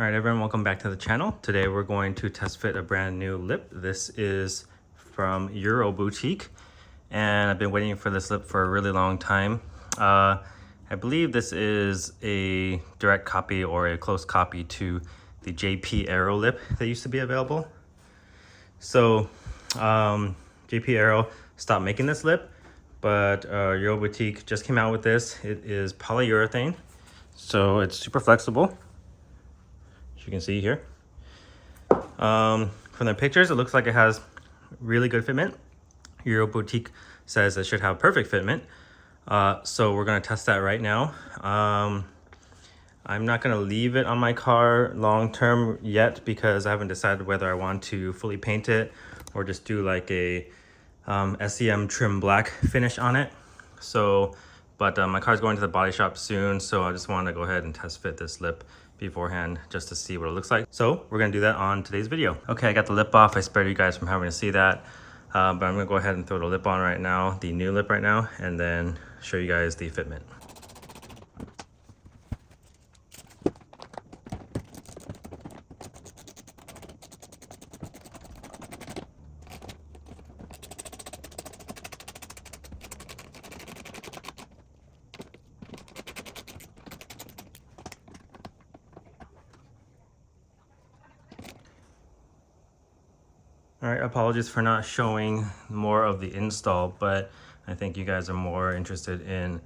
All right, everyone, welcome back to the channel. Today we're going to test fit a brand new lip. This is from Euroboutique, and I've been waiting for this lip for a really long time. I believe this is a direct copy or a close copy to the JP Aero lip that used to be available. So JP Aero stopped making this lip, but Euroboutique just came out with this. It is polyurethane, so it's super flexible. As you can see here. From the pictures, it looks like it has really good fitment. Euroboutique says it should have perfect fitment. So we're gonna test that right now. I'm not gonna leave it on my car long term yet because I haven't decided whether I want to fully paint it or just do like a SEM trim black finish on it. So, but my car's going to the body shop soon, so I just want to go ahead and test fit this lip beforehand just to see what it looks like. So we're gonna do that on today's video. Okay, I got the lip off. I spared you guys from having to see that, but I'm gonna go ahead and throw the lip on right now, the new lip right now, and then show you guys the fitment. All right, apologies for not showing more of the install, but I think you guys are more interested in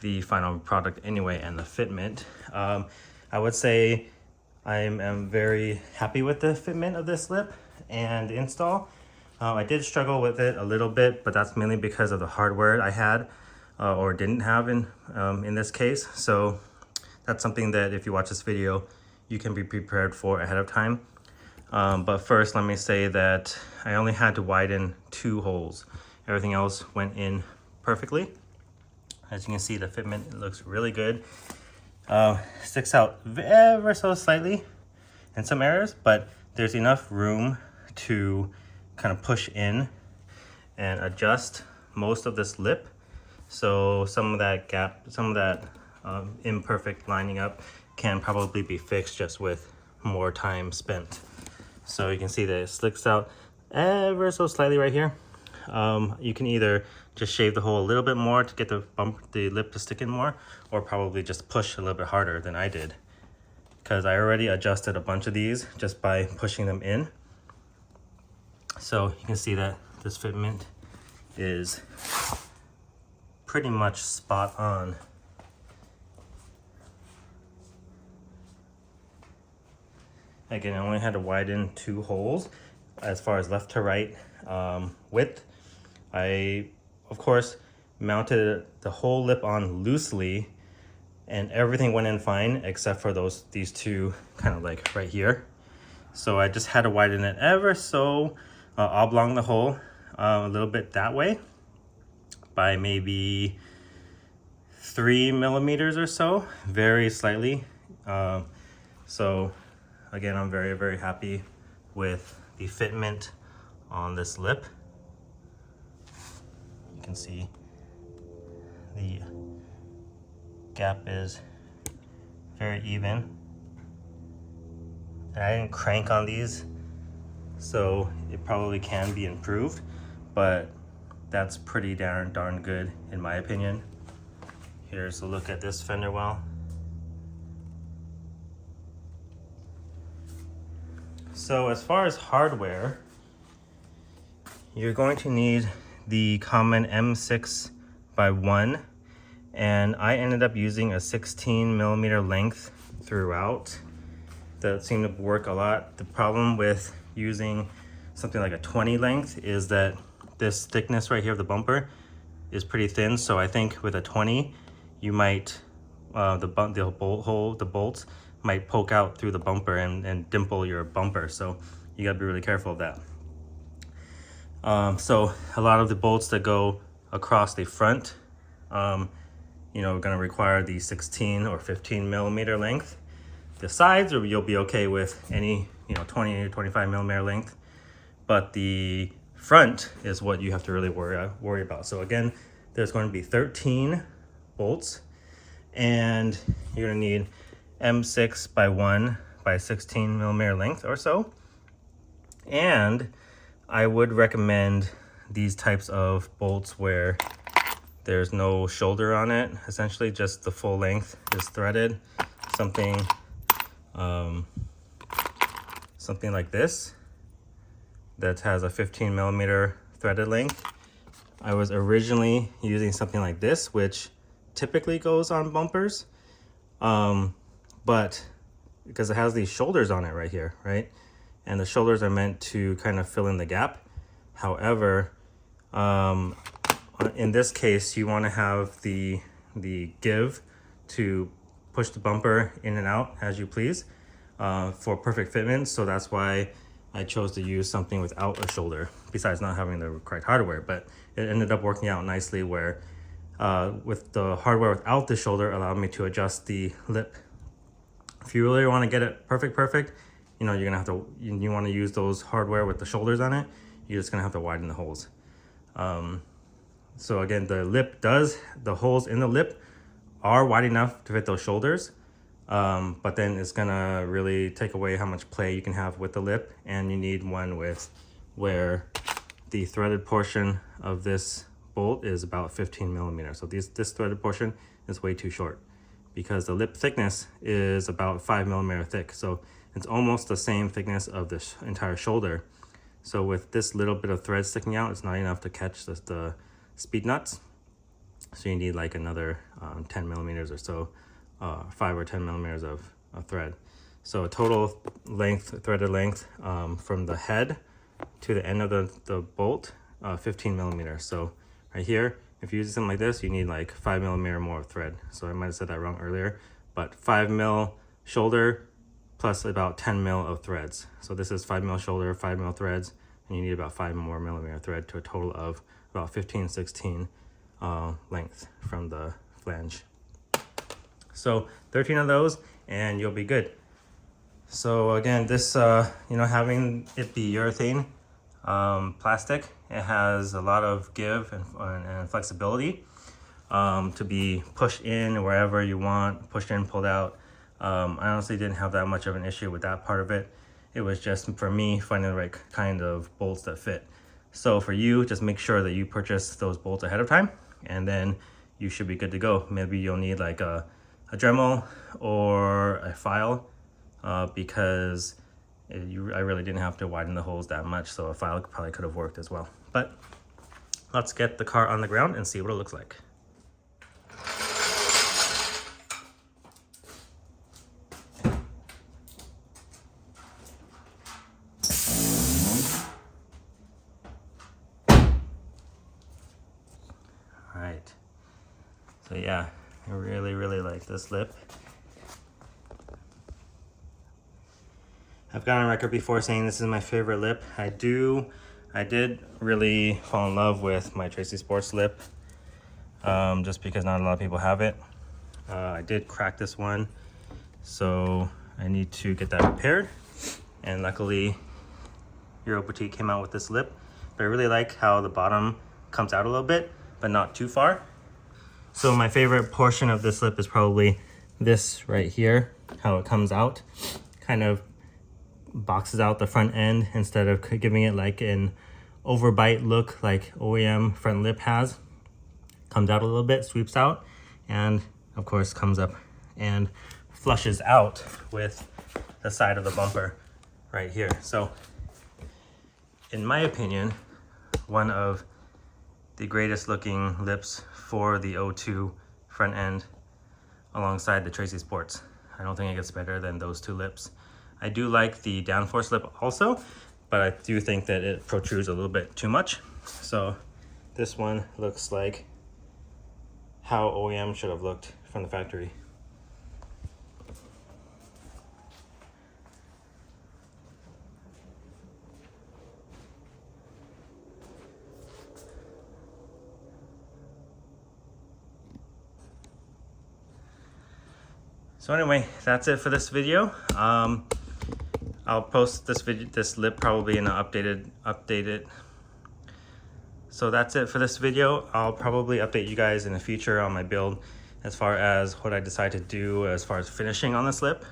the final product anyway and the fitment. I would say I am very happy with the fitment of this lip and install. I did struggle with it a little bit, but that's mainly because of the hardware I had or didn't have in this case. So that's something that if you watch this video, you can be prepared for ahead of time. But first, let me say that I only had to widen 2 holes. Everything else went in perfectly. As you can see, the fitment looks really good. Sticks out ever so slightly in some areas, but there's enough room to kind of push in and adjust most of this lip. So some of that gap, some of that imperfect lining up can probably be fixed just with more time spent. So you can see that it slicks out ever so slightly right here. You can either just shave the hole a little bit more to get the lip to stick in more, or probably just push a little bit harder than I did, because I already adjusted a bunch of these just by pushing them in. So you can see that this fitment is pretty much spot on. Again, I only had to widen 2 holes as far as left to right width. I, of course, mounted the whole lip on loosely and everything went in fine except for these 2 kind of like right here. So I just had to widen it ever so oblong the hole a little bit that way by maybe 3 millimeters or so, very slightly. So again, I'm very, very happy with the fitment on this lip. You can see the gap is very even. And I didn't crank on these, so it probably can be improved, but that's pretty darn good in my opinion. Here's a look at this fender well. So as far as hardware, you're going to need the common M6x1, and I ended up using a 16 millimeter length throughout. That seemed to work a lot. The problem with using something like a 20 length is that this thickness right here of the bumper is pretty thin. So I think with a 20, you might, the bolts might poke out through the bumper and dimple your bumper. So you gotta be really careful of that. So a lot of the bolts that go across the front, you know, are gonna require the 16 or 15 millimeter length. The sides, or you'll be okay with any, you know, 20 or 25 millimeter length, but the front is what you have to really worry about. So again, there's going to be 13 bolts, and you're gonna need M6x1 by 16 millimeter length or so. And I would recommend these types of bolts where there's no shoulder on it, essentially just the full length is threaded. Something like this that has a 15 millimeter threaded length. I was originally using something like this, which typically goes on bumpers, but because it has these shoulders on it right here, right? And the shoulders are meant to kind of fill in the gap. However, in this case, you want to have the give to push the bumper in and out as you please for perfect fitment. So that's why I chose to use something without a shoulder, besides not having the correct hardware. But it ended up working out nicely where with the hardware without the shoulder allowed me to adjust the lip. If you really want to get it perfect, you know, you're gonna have to, you want to use those hardware with the shoulders on it. You're just gonna have to widen the holes. So again, the holes in the lip are wide enough to fit those shoulders, but then it's gonna really take away how much play you can have with the lip, and you need one where the threaded portion of this bolt is about 15 millimeters. So this threaded portion is way too short because the lip thickness is about 5 millimeter thick. So it's almost the same thickness of this entire shoulder. So with this little bit of thread sticking out, it's not enough to catch the speed nuts. So you need like another 10 millimeters or so, 5 or 10 millimeters of thread. So a total length, threaded length from the head to the end of the bolt, 15 millimeters. So right here, if you use something like this, you need like 5 millimeter more of thread. So I might have said that wrong earlier, but 5 mil shoulder plus about 10 mil of threads. So this is 5 mil shoulder, 5 mil threads, and you need about 5 more millimeter thread to a total of about 15, 16 length from the flange. So 13 of those and you'll be good. So again, this, you know, having it be urethane plastic, it has a lot of give and flexibility to be pushed in wherever you want, pushed in, pulled out. I honestly didn't have that much of an issue with that part of it. It was just for me finding the right kind of bolts that fit. So for you, just make sure that you purchase those bolts ahead of time, and then you should be good to go. Maybe you'll need like a Dremel or a file because I really didn't have to widen the holes that much, so a file probably could have worked as well. But let's get the car on the ground and see what it looks like. All right, so yeah, I really like this lip. I've gone on record before saying this is my favorite lip. I did really fall in love with my Tracy Sports lip, just because not a lot of people have it. I did crack this one, so I need to get that repaired. And luckily, Euroboutique came out with this lip. But I really like how the bottom comes out a little bit, but not too far. So my favorite portion of this lip is probably this right here, how it comes out. Kind of boxes out the front end instead of giving it like an overbite look like OEM front lip has. Comes out a little bit, sweeps out, and of course comes up and flushes out with the side of the bumper right here. So in my opinion, one of the greatest looking lips for the O2 front end alongside the Tracy Sports. I don't think it gets better than those two lips. I do like the downforce lip also, but I do think that it protrudes a little bit too much. So this one looks like how OEM should have looked from the factory. So anyway, that's it for this video. I'll post this lip probably in an updated. So that's it for this video. I'll probably update you guys in the future on my build as far as what I decide to do as far as finishing on this lip.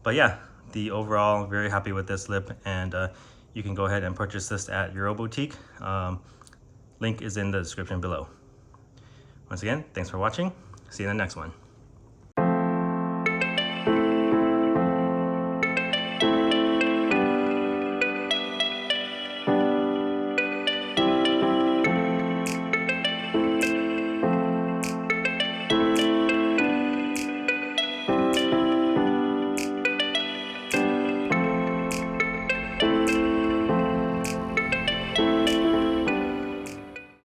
But yeah, the overall, very happy with this lip, and you can go ahead and purchase this at Euroboutique. Link is in the description below. Once again, thanks for watching. See you in the next one.